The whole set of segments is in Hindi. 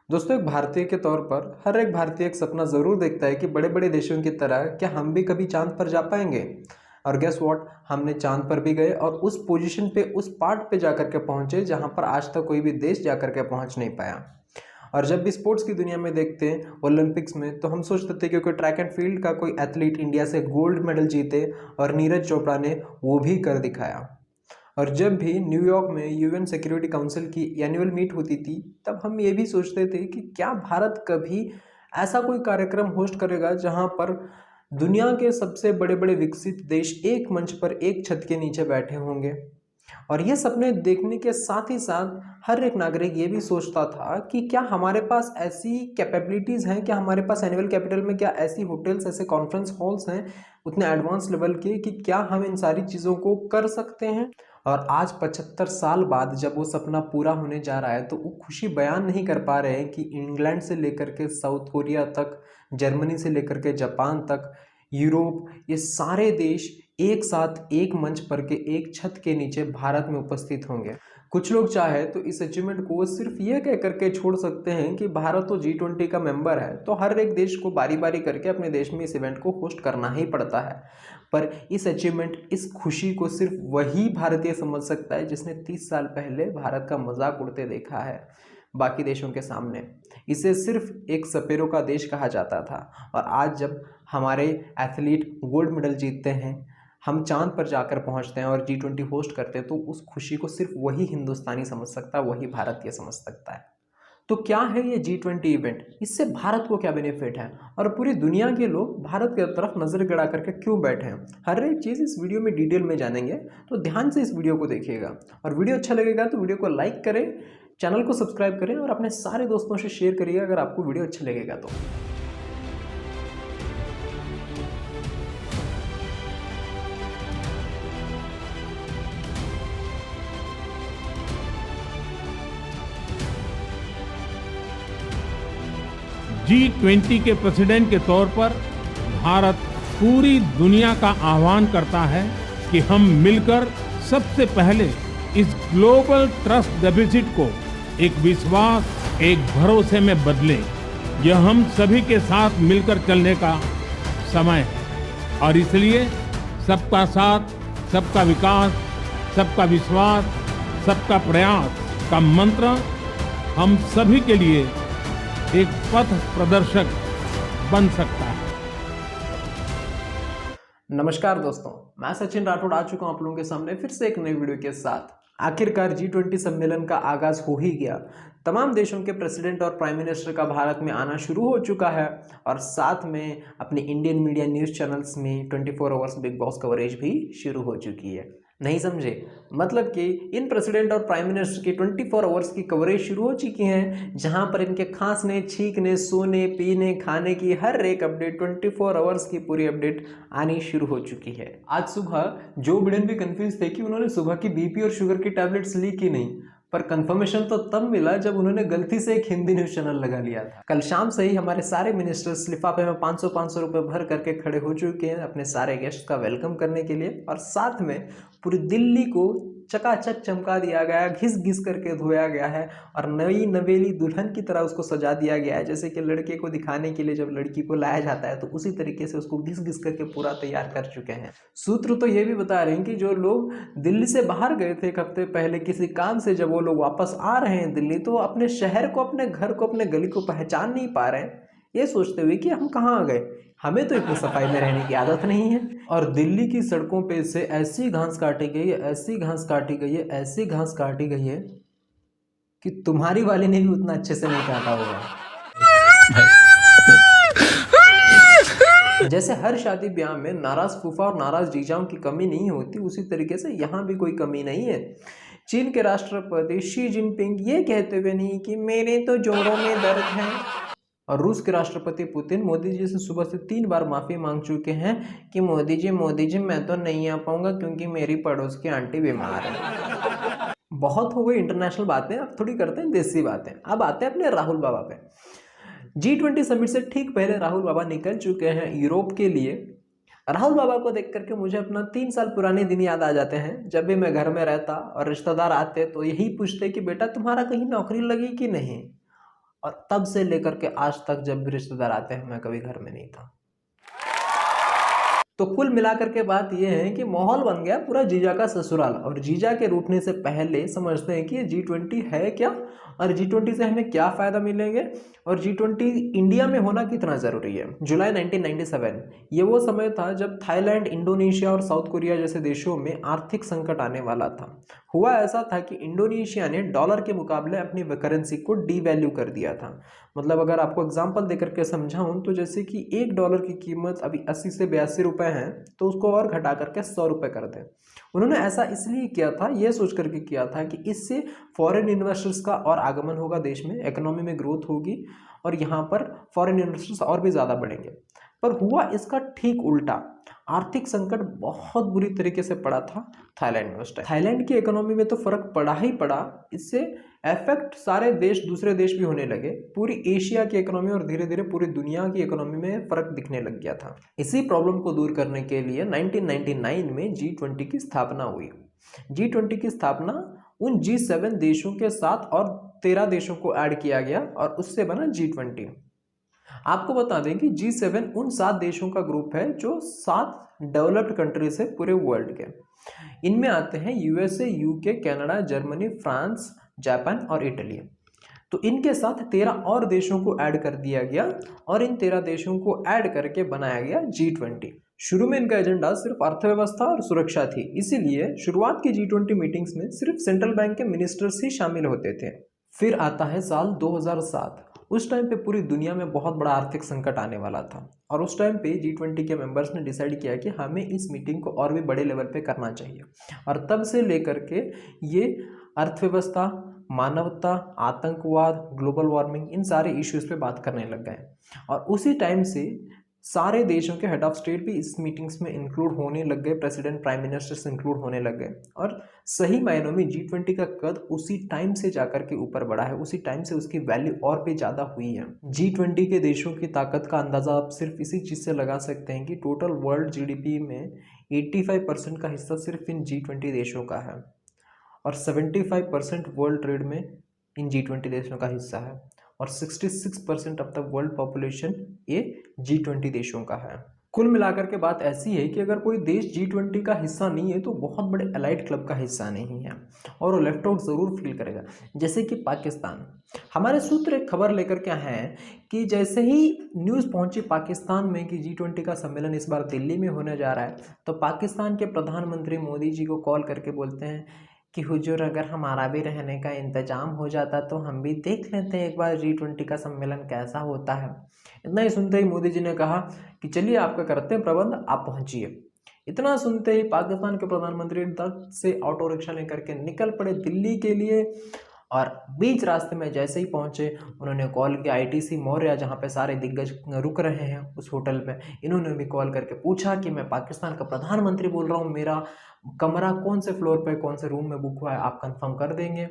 दोस्तों, एक भारतीय के तौर पर हर एक भारतीय एक सपना ज़रूर देखता है कि बड़े बड़े देशों की तरह क्या हम भी कभी चांद पर जा पाएंगे। और गेस व्हाट, हमने चांद पर भी गए और उस पोजीशन पे, उस पार्ट पे जाकर के पहुंचे जहां पर आज तक कोई भी देश जाकर के पहुंच नहीं पाया। और जब भी स्पोर्ट्स की दुनिया में देखते हैं ओलंपिक्स में, तो हम सोचते थे कि कोई ट्रैक एंड फील्ड का कोई एथलीट इंडिया से गोल्ड मेडल जीते, और नीरज चोपड़ा ने वो भी कर दिखाया। और जब भी न्यूयॉर्क में यूएन सिक्योरिटी काउंसिल की एनुअल मीट होती थी, तब हम ये भी सोचते थे कि क्या भारत कभी ऐसा कोई कार्यक्रम होस्ट करेगा जहां पर दुनिया के सबसे बड़े बड़े विकसित देश एक मंच पर, एक छत के नीचे बैठे होंगे। और ये सपने देखने के साथ ही साथ हर एक नागरिक ये भी सोचता था कि क्या हमारे पास ऐसी कैपेबिलिटीज़ हैं, क्या हमारे पास एनुअल कैपिटल में क्या ऐसी होटल्स, ऐसे कॉन्फ्रेंस हॉल्स हैं उतने एडवांस लेवल के कि क्या हम इन सारी चीज़ों को कर सकते हैं। और आज 75 साल बाद जब वो सपना पूरा होने जा रहा है, तो वो खुशी बयान नहीं कर पा रहे हैं कि इंग्लैंड से लेकर के साउथ कोरिया तक, जर्मनी से लेकर के जापान तक, यूरोप, ये सारे देश एक साथ एक मंच पर के एक छत के नीचे भारत में उपस्थित होंगे। कुछ लोग चाहे तो इस अचीवमेंट को सिर्फ ये कह करके छोड़ सकते हैं कि भारत तो G20 का मेंबर है, तो हर एक देश को बारी बारी करके अपने देश में इस इवेंट को होस्ट करना ही पड़ता है। पर इस अचीवमेंट, इस खुशी को सिर्फ वही भारतीय समझ सकता है जिसने 30 साल पहले भारत का मजाक उड़ते देखा है बाकी देशों के सामने। इसे सिर्फ एक सपेरों का देश कहा जाता था, और आज जब हमारे एथलीट गोल्ड मेडल जीतते हैं, हम चांद पर जाकर पहुंचते हैं और G20 होस्ट करते हैं, तो उस खुशी को सिर्फ वही हिंदुस्तानी समझ सकता है, वही भारतीय समझ सकता है। तो क्या है ये G20 इवेंट, इससे भारत को क्या बेनिफिट है, और पूरी दुनिया के लोग भारत की तरफ नजर गड़ा करके क्यों बैठे हैं, हर एक चीज़ इस वीडियो में डिटेल में जानेंगे। तो ध्यान से इस वीडियो को देखिएगा, और वीडियो अच्छा लगेगा तो वीडियो को लाइक करें, चैनल को सब्सक्राइब करें और अपने सारे दोस्तों से शेयर करिए अगर आपको वीडियो अच्छा लगेगा तो। G20 के प्रेसिडेंट के तौर पर भारत पूरी दुनिया का आह्वान करता है कि हम मिलकर सबसे पहले इस ग्लोबल ट्रस्ट डेफिसिट को एक विश्वास, एक भरोसे में बदलें। यह हम सभी के साथ मिलकर चलने का समय है, और इसलिए सबका साथ, सबका विकास, सबका विश्वास, सबका प्रयास का मंत्र हम सभी के लिए एक पथ प्रदर्शक बन सकता है। नमस्कार दोस्तों, मैं सचिन राठौड़ आ चुका हूं आप लोगों के सामने फिर से एक नई वीडियो के साथ। आखिरकार G20 सम्मेलन का आगाज हो ही गया। तमाम देशों के प्रेसिडेंट और प्राइम मिनिस्टर का भारत में आना शुरू हो चुका है, और साथ में अपने इंडियन मीडिया न्यूज़ चैनल्स में 24 आवर्स बिग बॉस कवरेज भी शुरू हो चुकी है। नहीं समझे? मतलब कि इन प्रेसिडेंट और प्राइम मिनिस्टर की 24 आवर्स की कवरेज शुरू हो चुकी हैं, जहां पर इनके खांसने, छींकने, सोने, पीने, खाने की हर एक अपडेट, 24 आवर्स की पूरी अपडेट आनी शुरू हो चुकी है। आज सुबह जो बिडेन भी कंफ्यूज थे कि उन्होंने सुबह की बीपी और शुगर की टैबलेट्स ली कि नहीं, पर कंफर्मेशन तो तब मिला जब उन्होंने गलती से एक हिंदी न्यूज चैनल लगा लिया था। कल शाम से ही हमारे सारे मिनिस्टर्स लिफाफे में 500-500 रुपए भर करके खड़े हो चुके हैं अपने सारे गेस्ट का वेलकम करने के लिए, और साथ में पूरी दिल्ली को चकाचक चमका दिया गया, घिस घिस करके धोया गया है, और नई नवेली दुल्हन की तरह उसको सजा दिया गया है। जैसे कि लड़के को दिखाने के लिए जब लड़की को लाया जाता है, तो उसी तरीके से उसको घिस घिस करके पूरा तैयार कर चुके हैं। सूत्र तो ये भी बता रहे हैं कि जो लोग दिल्ली से बाहर गए थे एक हफ्ते पहले किसी काम से, जब वो लोग वापस आ रहे हैं दिल्ली, तो अपने शहर को, अपने घर को, अपने गली को पहचान नहीं पा रहे हैं, ये सोचते हुए कि हम कहाँ आ गए, हमें तो इतनी सफाई में रहने की आदत नहीं है। और दिल्ली की सड़कों पे से ऐसी घास काटी गई है, ऐसी घास काटी गई है, ऐसी घास काटी गई है कि तुम्हारी वाली ने भी उतना अच्छे से नहीं काटा होगा। जैसे हर शादी ब्याह में नाराज फूफा और नाराज जीजाओं की कमी नहीं होती, उसी तरीके से यहाँ भी कोई कमी नहीं है। चीन के राष्ट्रपति शी जिनपिंग ये कहते हुए नहीं कि मेरे तो जोड़ों में दर्द है, और रूस के राष्ट्रपति पुतिन मोदी जी से सुबह से 3 बार माफी मांग चुके हैं कि मोदी जी मैं तो नहीं आ पाऊंगा क्योंकि मेरी पड़ोस की आंटी बीमार है। बहुत हो गई इंटरनेशनल बातें, अब थोड़ी करते हैं देसी बातें। अब आते हैं अपने राहुल बाबा पे। G20 समिट से ठीक पहले राहुल बाबा निकल चुके हैं यूरोप के लिए। राहुल बाबा को देख करके मुझे अपना 3 साल पुराने दिन याद आ जाते हैं, जब भी मैं घर में रहता और रिश्तेदार आते तो यही पूछते कि बेटा तुम्हारा कहीं नौकरी लगी कि नहीं, और तब से लेकर के आज तक जब भी रिश्तेदार आते हैं मैं कभी घर में नहीं था। तो कुल मिलाकर के बात यह है कि माहौल बन गया पूरा जीजा का ससुराल, और जीजा के रूठने से पहले समझते हैं कि ये G20 है क्या और G20 से हमें क्या फ़ायदा मिलेंगे और G20 इंडिया में होना कितना ज़रूरी है। जुलाई 1997 ये वो समय था जब थाईलैंड, इंडोनेशिया और साउथ कोरिया जैसे देशों में आर्थिक संकट आने वाला था। हुआ ऐसा था कि इंडोनेशिया ने डॉलर के मुकाबले अपनी करेंसी को डीवैल्यू कर दिया था। मतलब अगर आपको एग्जांपल देकर के समझाऊं तो जैसे कि $1 की कीमत अभी 80 से 82 रुपये है, तो उसको और घटा करके 100 रुपये कर दें। उन्होंने ऐसा इसलिए किया था, ये सोच करके किया था कि इससे फॉरेन इन्वेस्टर्स का और आगमन होगा देश में, इकोनॉमी में ग्रोथ होगी और यहाँ पर फॉरेन इन्वेस्टर्स और भी ज़्यादा बढ़ेंगे। पर हुआ इसका ठीक उल्टा। आर्थिक संकट बहुत बुरी तरीके से पड़ा था थाईलैंड में उस टाइम। थाईलैंड की इकोनॉमी में तो फर्क पड़ा ही पड़ा, इससे इफेक्ट सारे देश, दूसरे देश भी होने लगे। पूरी एशिया की इकोनॉमी और धीरे धीरे पूरी दुनिया की इकोनॉमी में फर्क दिखने लग गया था। इसी प्रॉब्लम को दूर करने के लिए 1999 में G20 की स्थापना हुई। G20 की स्थापना उन G7 देशों के साथ और 13 देशों को ऐड किया गया और उससे बना G20। आपको बता दें कि G7 उन 7 देशों का ग्रुप है जो 7 डेवलप्ड कंट्रीज है पूरे वर्ल्ड के। इनमें आते हैं USA, UK, Canada, Germany, France, Japan और इटली। तो इनके साथ 13 और देशों को ऐड कर दिया गया और इन 13 देशों को ऐड करके बनाया गया G20। शुरू में इनका एजेंडा सिर्फ अर्थव्यवस्था और सुरक्षा थी, इसीलिए शुरुआत की G20 मीटिंग्स में सिर्फ सेंट्रल बैंक के मिनिस्टर्स ही शामिल होते थे। फिर आता है साल 2007। उस टाइम पे पूरी दुनिया में बहुत बड़ा आर्थिक संकट आने वाला था और उस टाइम पे G20 के मेंबर्स ने डिसाइड किया कि हमें इस मीटिंग को और भी बड़े लेवल पे करना चाहिए। और तब से लेकर के ये अर्थव्यवस्था, मानवता, आतंकवाद, ग्लोबल वार्मिंग, इन सारे इश्यूज पे बात करने लग गए। और उसी टाइम से सारे देशों के हेड ऑफ स्टेट भी इस मीटिंग्स में इंक्लूड होने लग गए, प्रेसिडेंट, प्राइम मिनिस्टर्स इंक्लूड होने लग गए। और सही मायनों में G20 का कद उसी टाइम से जाकर के ऊपर बढ़ा है, उसी टाइम से उसकी वैल्यू और भी ज़्यादा हुई है। G20 के देशों की ताकत का अंदाज़ा आप सिर्फ इसी चीज़ से लगा सकते हैं कि टोटल वर्ल्ड GDP में 85% का हिस्सा सिर्फ इन G20 देशों का है और 75% वर्ल्ड ट्रेड में इन G20 देशों का हिस्सा है और 66% अब तक वर्ल्ड पॉपुलेशन ये G20 देशों का है। कुल मिलाकर के बात ऐसी है कि अगर कोई देश G20 का हिस्सा नहीं है तो बहुत बड़े एलाइट क्लब का हिस्सा नहीं है और वो लेफ्ट आउट ज़रूर फील करेगा। जैसे कि पाकिस्तान, हमारे सूत्र एक खबर लेकर के हैं कि जैसे ही न्यूज़ पहुंची पाकिस्तान में कि G20 का सम्मेलन इस बार दिल्ली में होने जा रहा है, तो पाकिस्तान के प्रधानमंत्री मोदी जी को कॉल करके बोलते हैं कि हुजूर, अगर हमारा भी रहने का इंतजाम हो जाता तो हम भी देख लेते हैं एक बार G20 का सम्मेलन कैसा होता है। इतना ही सुनते ही मोदी जी ने कहा कि चलिए आपका करते हैं प्रबंध, आप पहुंचिए। इतना सुनते ही पाकिस्तान के प्रधानमंत्री तक से ऑटो रिक्शा लेकर के निकल पड़े दिल्ली के लिए और बीच रास्ते में जैसे ही पहुंचे उन्होंने कॉल किया ITC मौर्या, जहां पे सारे दिग्गज रुक रहे हैं उस होटल में। इन्होंने भी कॉल करके पूछा कि मैं पाकिस्तान का प्रधानमंत्री बोल रहा हूं, मेरा कमरा कौन से फ्लोर पे, कौन से रूम में बुक हुआ है, आप कंफर्म कर देंगे।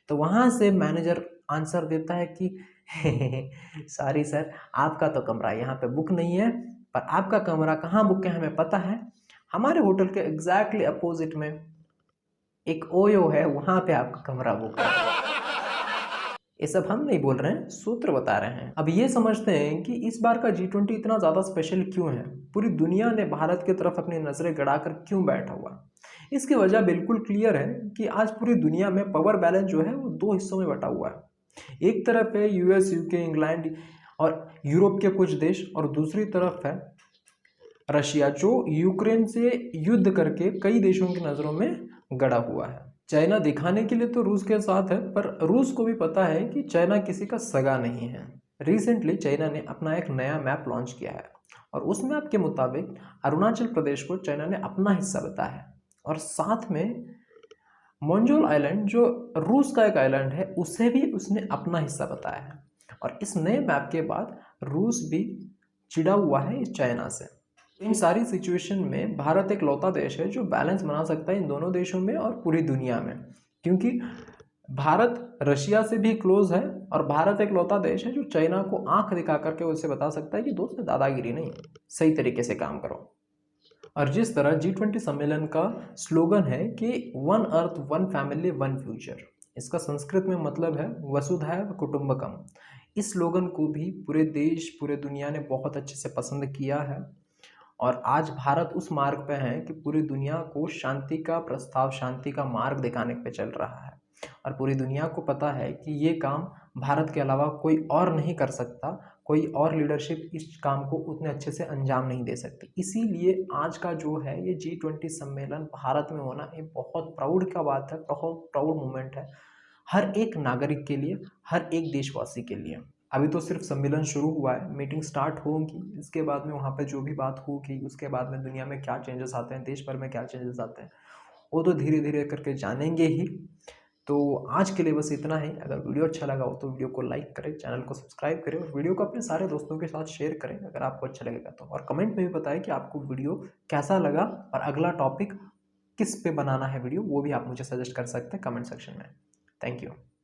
तो वहाँ से मैनेजर आंसर देता है कि सॉरी सर, आपका तो कमरा यहाँ पे बुक नहीं है, पर आपका कमरा कहाँ बुक है हमें पता है। हमारे होटल के एग्जैक्टली अपोजिट में एक ओयो है, वहाँ पे आपका कमरा बुक है। ये सब हम नहीं बोल रहे हैं, सूत्र बता रहे हैं। अब ये समझते हैं कि इस बार का G20 इतना ज़्यादा स्पेशल क्यों है, पूरी दुनिया ने भारत की तरफ अपनी नज़रें गड़ाकर क्यों बैठा हुआ। इसकी वजह बिल्कुल क्लियर है कि आज पूरी दुनिया में पावर बैलेंस जो है वो 2 हिस्सों में बटा हुआ है। एक तरफ है US, UK, इंग्लैंड और यूरोप के कुछ देश और दूसरी तरफ है रशिया, जो यूक्रेन से युद्ध करके कई देशों की नज़रों में गड़ा हुआ है। चाइना दिखाने के लिए तो रूस के साथ है, पर रूस को भी पता है कि चाइना किसी का सगा नहीं है। रिसेंटली चाइना ने अपना एक नया मैप लॉन्च किया है और उस मैप के मुताबिक अरुणाचल प्रदेश को चाइना ने अपना हिस्सा बताया है और साथ में मोंजोल आइलैंड, जो रूस का एक आइलैंड है, उसे भी उसने अपना हिस्सा बताया है। और इस नए मैप के बाद रूस भी चिढ़ा हुआ है इस चाइना से। इन सारी सिचुएशन में भारत एक लौता देश है जो बैलेंस बना सकता है इन दोनों देशों में और पूरी दुनिया में, क्योंकि भारत रशिया से भी क्लोज है और भारत एक लौता देश है जो चाइना को आंख दिखा करके उसे बता सकता है कि दोस्त दादागिरी नहीं, सही तरीके से काम करो। और जिस तरह G20 सम्मेलन का स्लोगन है कि 1 अर्थ 1 फैमिली 1 फ्यूचर, इसका संस्कृत में मतलब है वसुधैव कुटुंबकम, इस स्लोगन को भी पूरे देश पूरे दुनिया ने बहुत अच्छे से पसंद किया है और आज भारत उस मार्ग पे है कि पूरी दुनिया को शांति का प्रस्ताव, शांति का मार्ग दिखाने पे चल रहा है और पूरी दुनिया को पता है कि ये काम भारत के अलावा कोई और नहीं कर सकता, कोई और लीडरशिप इस काम को उतने अच्छे से अंजाम नहीं दे सकती। इसीलिए आज का जो है ये G20 सम्मेलन भारत में होना एक बहुत प्राउड का बात है, बहुत प्राउड मोमेंट है हर एक नागरिक के लिए, हर एक देशवासी के लिए। अभी तो सिर्फ सम्मेलन शुरू हुआ है, मीटिंग स्टार्ट होगी, इसके बाद में वहाँ पे जो भी बात होगी उसके बाद में दुनिया में क्या चेंजेस आते हैं, देश भर में क्या चेंजेस आते हैं, वो तो धीरे धीरे करके जानेंगे ही। तो आज के लिए बस इतना ही। अगर वीडियो अच्छा लगा हो तो वीडियो को लाइक करें, चैनल को सब्सक्राइब करें और वीडियो को अपने सारे दोस्तों के साथ शेयर करें अगर आपको अच्छा लगेगा तो, और कमेंट में भी बताएं कि आपको वीडियो कैसा लगा और अगला टॉपिक किस पे बनाना है वीडियो, वो भी आप मुझे सजेस्ट कर सकते हैं कमेंट सेक्शन में। Thank you.